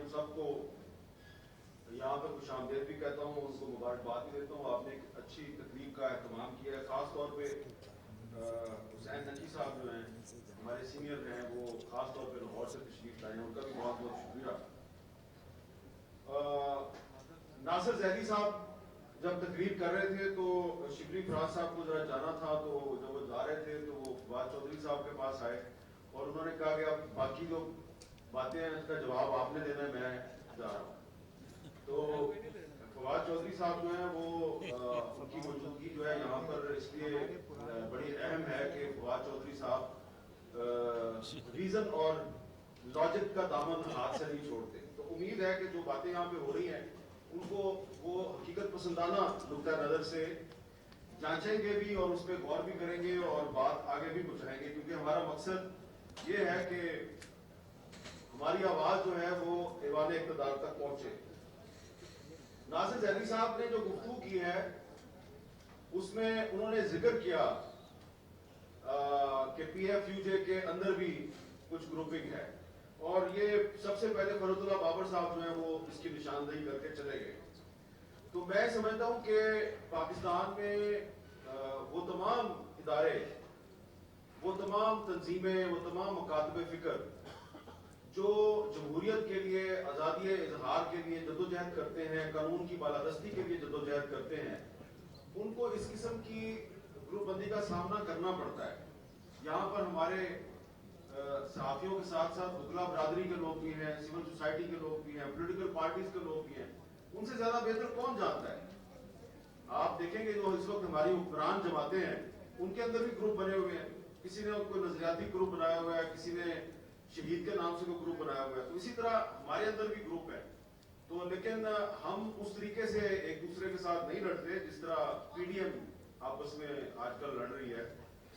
ہم سب کو یہاں پر خوش آمدید بھی کہتا ہوں، ان کو مبارکباد بھی دیتا ہوں. آپ نے ایک اچھی تقریب کا اہتمام کیا ہے. خاص طور پہ حسین نقی صاحب جو ہیں ہمارے سینئر ہیں، وہ خاص طور پہ لاہور سے تشریف لائے ہیں، ان کا بھی بہت بہت شکریہ. ناصر زیدی صاحب جب تقریر کر رہے تھے تو شبلی فراز صاحب کو ذرا جانا تھا، تو جب وہ جا رہے تھے تو وہ فواد چودھری صاحب کے پاس آئے اور انہوں نے کہا کہ اب باقی جو باتیں ہیں اس کا جواب آپ نے دینا ہے، میں جا رہا ہوں. تو فواد چودھری صاحب جو ہیں وہ ان کی موجودگی جو ہے یہاں پر اس لیے بڑی اہم ہے کہ فواد چودھری صاحب ریزن اور لاجک کا دامن ہاتھ سے نہیں چھوڑتے. تو امید ہے کہ جو باتیں یہاں پہ ہو رہی ہیں ان کو وہ حقیقت پسندانہ نقطہ نظر سے جانچیں گے بھی اور اس پہ غور بھی کریں گے اور بات آگے بھی پہنچائیں گے، کیونکہ ہمارا مقصد یہ ہے کہ ہماری آواز جو ہے وہ ایوان اقتدار تک پہنچے. ناصر زیدی صاحب نے جو گفتگو کی ہے اس میں انہوں نے ذکر کیا کہ پی ایف یو جے کے اندر بھی کچھ گروپنگ ہے، اور یہ سب سے پہلے فرید اللہ بابر صاحب جو ہیں وہ اس کی نشاندہی کر کے چلے گئے. تو میں سمجھتا ہوں کہ پاکستان میں وہ تمام ادارے، وہ تمام تنظیمیں، وہ تمام مکاتب فکر جو جمہوریت کے لیے، آزادی اظہار کے لیے جدوجہد کرتے ہیں، قانون کی بالادستی کے لیے جدوجہد کرتے ہیں، ان کو اس قسم کی گروپ بندی کا سامنا کرنا پڑتا ہے. یہاں پر ہمارے صحافیوں کے ساتھ ساتھ وکلا برادری کے لوگ بھی ہیں، سول سوسائٹی کے لوگ بھی ہیں، پولیٹیکل پارٹیز کے لوگ بھی ہیں. ان سے زیادہ بہتر کون جانتا ہے؟ آپ دیکھیں گے جو اس وقت ہماری حکمران جماعتیں ہیں ان کے اندر بھی گروپ بنے ہوئے ہیں. کسی نے کوئی نظریاتی گروپ بنایا ہوا ہے، کسی نے شہید کے نام سے کوئی گروپ بنایا ہوا ہے. تو اسی طرح ہمارے اندر بھی گروپ ہے. تو لیکن ہم اس طریقے سے ایک دوسرے کے ساتھ نہیں لڑتے جس طرح پی ڈی ایم آپس میں آج کل لڑ رہی ہے.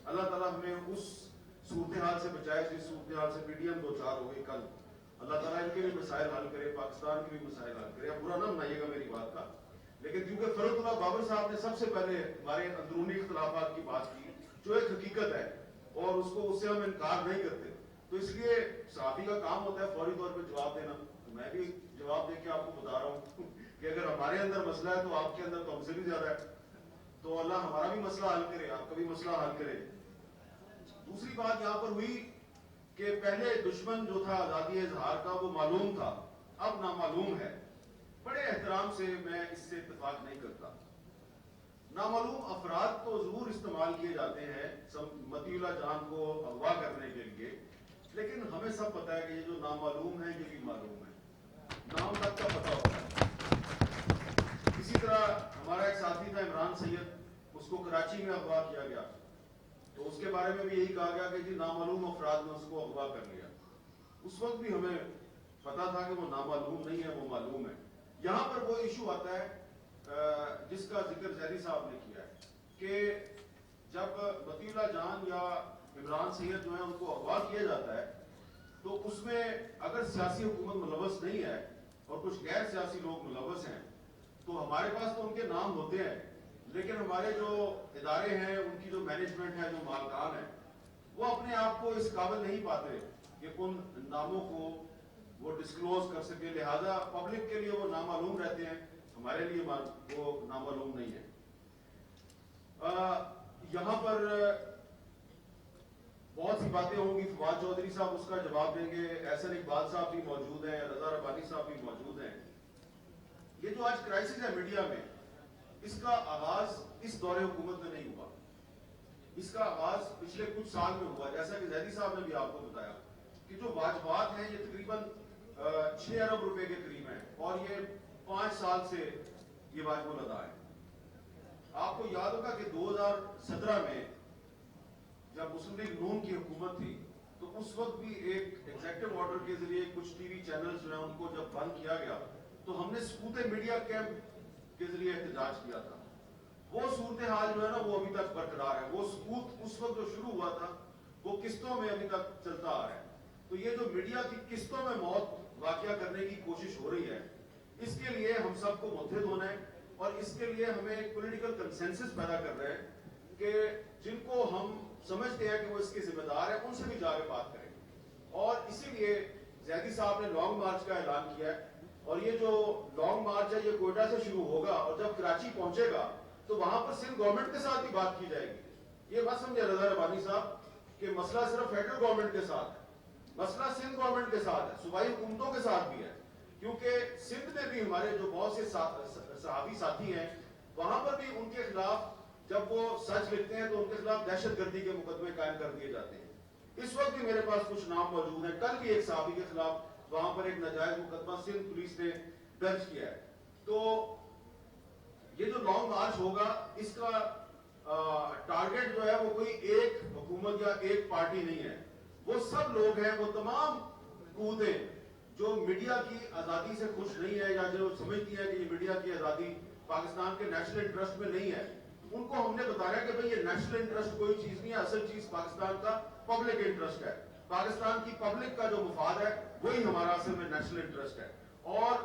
اللہ تعالیٰ ہمیں اس صورتحال سے بچائے جس صورتحال سے پی ڈی ایم دو چار ہو گئی کل. اللہ تعالیٰ ان کے بھی مسائل حل کرے، پاکستان کے بھی مسائل حل کرے. برا نہ بنائیے گا میری بات کا، لیکن کیونکہ فرید اللہ بابر صاحب نے سب سے پہلے ہمارے اندرونی اختلافات کی بات کی جو ایک حقیقت ہے اور اس سے ہم انکار نہیں کرتے، تو اس لیے صحافی کا کام ہوتا ہے فوری طور پہ جواب دینا. میں بھی جواب دے کے آپ کو بتا رہا ہوں کہ اگر ہمارے اندر مسئلہ ہے تو آپ کے اندر تو ہم سے بھی زیادہ ہے. تو اللہ ہمارا بھی مسئلہ حل کرے، آپ کا بھی مسئلہ حل کرے. دوسری بات یہاں پر ہوئی کہ پہلے دشمن جو تھا آزادی اظہار کا وہ معلوم تھا، اب نامعلوم ہے. بڑے احترام سے میں اس سے اتفاق نہیں کرتا. نامعلوم افراد تو ضرور استعمال کیے جاتے ہیں مطیع اللہ جان کو اغوا کرنے کے لیے، لیکن ہمیں سب پتا ہے کہ یہ جو نامعلوم ہے یہ بھی معلوم ہے، نام تک کا پتا ہوتا ہے. اسی طرح ہمارا ایک ساتھی تھا عمران سید، اس کو کراچی میں اغوا کیا گیا، تو اس کے بارے میں بھی یہی کہا گیا کہ جی نامعلوم افراد نے اس کو اغوا کر لیا. اس وقت بھی ہمیں پتا تھا کہ وہ نامعلوم نہیں ہے، وہ معلوم ہے. یہاں پر وہ ایشو آتا ہے جس کا ذکر زیدی صاحب نے کیا ہے کہ جب مطیع اللہ جان یا عمران سید جو ہے ان کو اغوا کیا جاتا ہے تو اس میں اگر سیاسی حکومت ملوث نہیں ہے اور کچھ غیر سیاسی لوگ ملوث ہیں تو ہمارے پاس تو ان کے نام ہوتے ہیں، لیکن ہمارے جو ادارے ہیں، ان کی جو مینجمنٹ ہے، جو مالکان ہیں، وہ اپنے آپ کو اس قابل نہیں پاتے کہ ان ناموں کو وہ ڈسکلوز کر سکے. لہذا پبلک کے لیے وہ نامعلوم رہتے ہیں، ہمارے لیے وہ نامعلوم نہیں ہے. یہاں پر بہت سی باتیں ہوں گی. فواد چودھری صاحب اس کا جواب دیں گے، احسن اقبال صاحب بھی موجود ہیں، رضا ربانی صاحب بھی موجود ہیں. یہ جو آج کرائسس ہے میڈیا میں، اس کا آغاز اس دور حکومت میں نہیں ہوا. اس کا آغاز پچھلے کچھ سال میں ہوا، جیسا کہ زیدی صاحب نے بھی آپ کو بتایا کہ جو واجبات ہیں یہ تقریباً 6 ارب روپے کے قریب ہیں اور یہ 5 سال سے یہ واجب الادا ہے. آپ کو یاد ہوگا کہ 2017 میں جب مسلم لیگ نون کی حکومت تھی تو اس وقت بھی ایک ایگزیکٹو آرڈر کے ذریعے کچھ ٹی وی چینلز جو ہیں ان کو جب بند کیا گیا تو ہم نے سکوت میڈیا کیمپ کے ذریعے احتجاج کیا تھا. وہ صورتحال جو ہے نا وہ ابھی تک برقرار ہے. وہ سکوت اس وقت جو شروع ہوا تھا وہ قسطوں میں ابھی تک چلتا آ رہا ہے. تو یہ جو میڈیا کی قسطوں میں موت واقعہ کرنے کی کوشش ہو رہی ہے، اس کے لیے ہم سب کو متحد ہونا ہے اور اس کے لیے ہمیں ایک پولیٹیکل کنسنسس پیدا کر رہے ہیں کہ جن کو ہم سمجھتے ہیں کہ وہ اس کے ذمہ دار ہیں ان سے بھی جا کے بات کریں. اور اسی لیے زیدی صاحب نے لانگ مارچ کا اعلان کیا ہے اور یہ جو لانگ مارچ ہے یہ کوئٹہ سے شروع ہوگا اور جب کراچی پہنچے گا تو وہاں پر سندھ گورنمنٹ کے ساتھ بھی بات کی جائے گی. یہ مت سمجھے رضا ربانی صاحب کہ مسئلہ صرف فیڈرل گورنمنٹ کے ساتھ ہے, مسئلہ سندھ گورنمنٹ کے ساتھ ہے, صوبائی حکومتوں کے ساتھ بھی ہے, کیونکہ سندھ میں بھی ہمارے جو بہت سے صحافی ساتھی ہیں وہاں پر بھی ان کے خلاف جب وہ سچ لکھتے ہیں تو ان کے خلاف دہشت گردی کے مقدمے قائم کر دیے جاتے ہیں. اس وقت بھی میرے پاس کچھ نام موجود ہیں. کل بھی ایک صحافی کے خلاف وہاں پر ایک ناجائز مقدمہ سندھ پولیس نے درج کیا ہے. تو یہ جو لانگ مارچ ہوگا اس کا ٹارگٹ جو ہے وہ کوئی ایک حکومت یا ایک پارٹی نہیں ہے, وہ سب لوگ ہیں, وہ تمام قوتیں جو میڈیا کی آزادی سے خوش نہیں ہے یا جو سمجھتی ہے کہ یہ میڈیا کی آزادی پاکستان کے نیشنل انٹرسٹ میں نہیں ہے, ان کو ہم نے بتایا کہ بھئی یہ نیشنل انٹرسٹ کوئی چیز نہیں ہے, اصل چیز پاکستان کا پبلک انٹرسٹ ہے. پاکستان کی پبلک کا جو مفاد ہے وہی ہمارا اصل میں نیشنل انٹرسٹ ہے. اور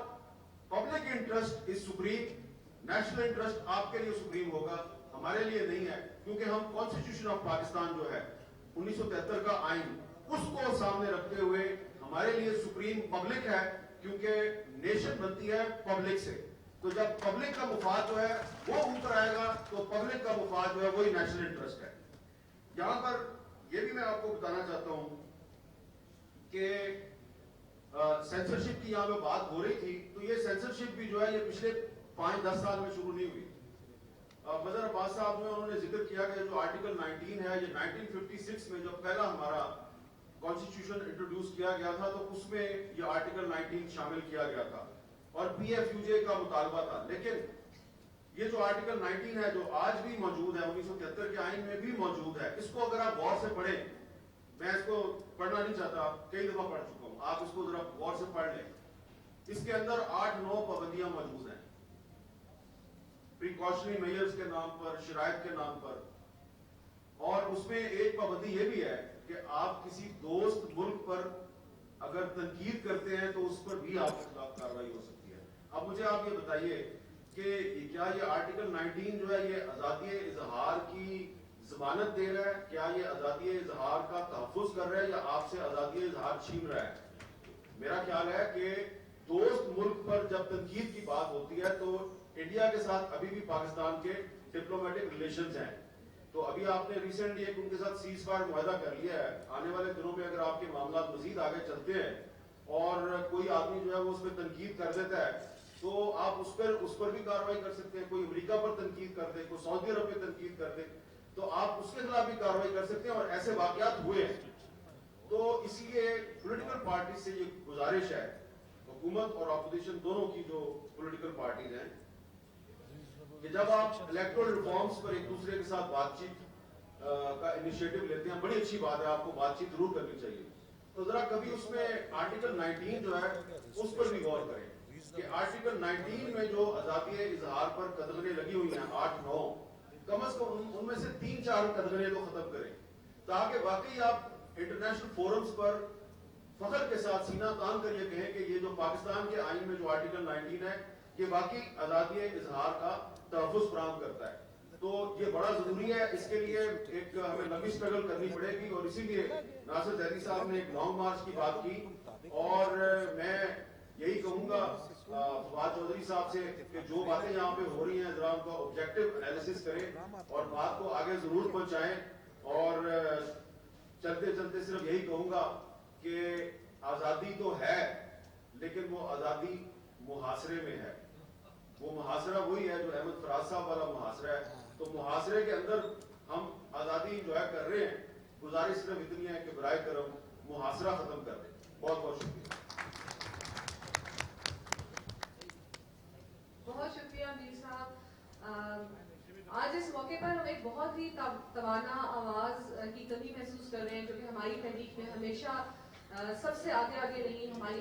public interest is supreme, national interest آپ کے لیے سپریم ہوگا, ہمارے لیے نہیں ہے, کیونکہ ہم کانسٹیٹیوشن آف پاکستان جو ہے 1973 کا آئین اس کو سامنے رکھتے ہوئے ہمارے لیے سپریم پبلک ہے, کیونکہ نیشن بنتی ہے پبلک سے. تو جب پبلک کا مفاد جو ہے وہ اوپر آئے گا تو پبلک کا مفاد جو ہے وہی نیشنل انٹرسٹ ہے. یہاں پر یہ بھی میں آپ کو بتانا چاہتا ہوں کہ سینسرشپ کی یہاں پہ بات ہو رہی تھی, تو یہ سینسرشپ بھی جو ہے یہ پچھلے 5-10 سال میں شروع نہیں ہوئی. مظہر عباس صاحب نے انہوں نے ذکر کیا کہ جو آرٹیکل 19 ہے یہ 1956 میں جب پہلا ہمارا کانسٹیٹیوشن انٹروڈیوس کیا گیا تھا تو اس میں یہ آرٹیکل 19 شامل کیا گیا تھا اور پی ایف یو جے کا مطالبہ تھا. لیکن یہ جو آرٹیکل 19 ہے جو آج بھی موجود ہے 1973 کے آئین میں بھی موجود ہے, اس کو اگر آپ غور سے پڑھیں, میں اس کو پڑھنا نہیں چاہتا, کئی دفعہ پڑھ چکا ہوں, آپ اس کو ذرا غور سے پڑھ لیں. اس کے اندر 8-9 پابندیاں موجود ہیں, پریکاشنری میئرز کے نام پر, شرائط کے نام پر, اور اس میں ایک پابندی یہ بھی ہے کہ آپ کسی دوست ملک پر اگر تنقید کرتے ہیں تو اس پر بھی آپ کے خلاف کارروائی ہو سکتی ہے. اب مجھے آپ یہ بتائیے کہ کیا یہ آرٹیکل 19 جو ہے یہ آزادی اظہار کی ضمانت دے رہا ہے, کیا یہ آزادی اظہار کا تحفظ کر رہا ہے یا آپ سے آزادی اظہار چھین رہا ہے؟ میرا خیال ہے کہ دوست ملک پر جب تنقید کی بات ہوتی ہے تو انڈیا کے ساتھ ابھی بھی پاکستان کے ڈپلومیٹک ریلیشنز ہیں. تو ابھی آپ نے ریسنٹلی ایک ان کے ساتھ سیز فائر معاہدہ کر لیا ہے. آنے والے دنوں میں اگر آپ کے معاملات مزید آگے چلتے ہیں اور کوئی آدمی جو ہے وہ اس پہ تنقید کر دیتا ہے تو آپ اس پر بھی کارروائی کر سکتے ہیں. کوئی امریکہ پر تنقید کر دے, کوئی سعودی عرب پہ تنقید کر دے تو آپ اس کے خلاف بھی کارروائی کر سکتے ہیں, اور ایسے واقعات ہوئے ہیں. تو اس لیے پولیٹیکل پارٹی سے یہ گزارش ہے, حکومت اور اپوزیشن دونوں کی جو پولیٹیکل پارٹیز ہیں, کہ جب آپ الیکٹورل ریفارمز پر ایک دوسرے کے ساتھ بات چیت کا انیشیٹو لیتے ہیں, بڑی اچھی بات ہے, آپ کو بات چیت ضرور کرنی چاہیے, تو ذرا کبھی اس میں آرٹیکل 19 جو ہے اس پر بھی غور کریں کہ آرٹیکل 19 میں جو آزادی اظہار پر قدغنیں لگی ہوئی ہیں 8-9, کم از کم ان میں سے 3-4 قدغنیں تو ختم کریں, تاکہ واقعی آپ انٹرنیشنل فورمز پر فخر کے ساتھ سینہ تان کر یہ کہیں کہ یہ جو پاکستان کے آئین میں جو آرٹیکل 19 ہے یہ واقعی آزادی اظہار کا تحفظ فراہم کرتا ہے. تو یہ بڑا ضروری ہے, اس کے لیے ایک ہمیں لمبی اسٹرگل کرنی پڑے گی, اور اسی لیے ناصر زیدی صاحب نے ایک لانگ مارچ کی بات کی, اور میں یہی کہوں گا فواد چودھری صاحب سے کہ جو باتیں یہاں پہ ہو رہی ہیں ذرا ان کا آبجیکٹو انالیسس کریں اور بات کو آگے ضرور پہنچائیں. اور چلتے چلتے صرف یہی کہوں گا کہ آزادی تو ہے لیکن وہ آزادی محاصرے میں ہے. وہ محاصرہ وہی ہے جو احمد فراز صاحب والا محاصرہ ہے. تو محاصرے کے اندر ہم آزادی جو ہے کر رہے ہیں, گزارش صرف اتنی ہے کہ برائے کرم محاصرہ ختم کر دیں. بہت بہت شکریہ. بہت شکریہ میر صاحب. آج اس موقع پر ہم ایک بہت ہی توانا آواز کی کمی محسوس کر رہے ہیں جو کہ ہماری تحریک میں ہمیشہ سب سے آگے رہی. ہماری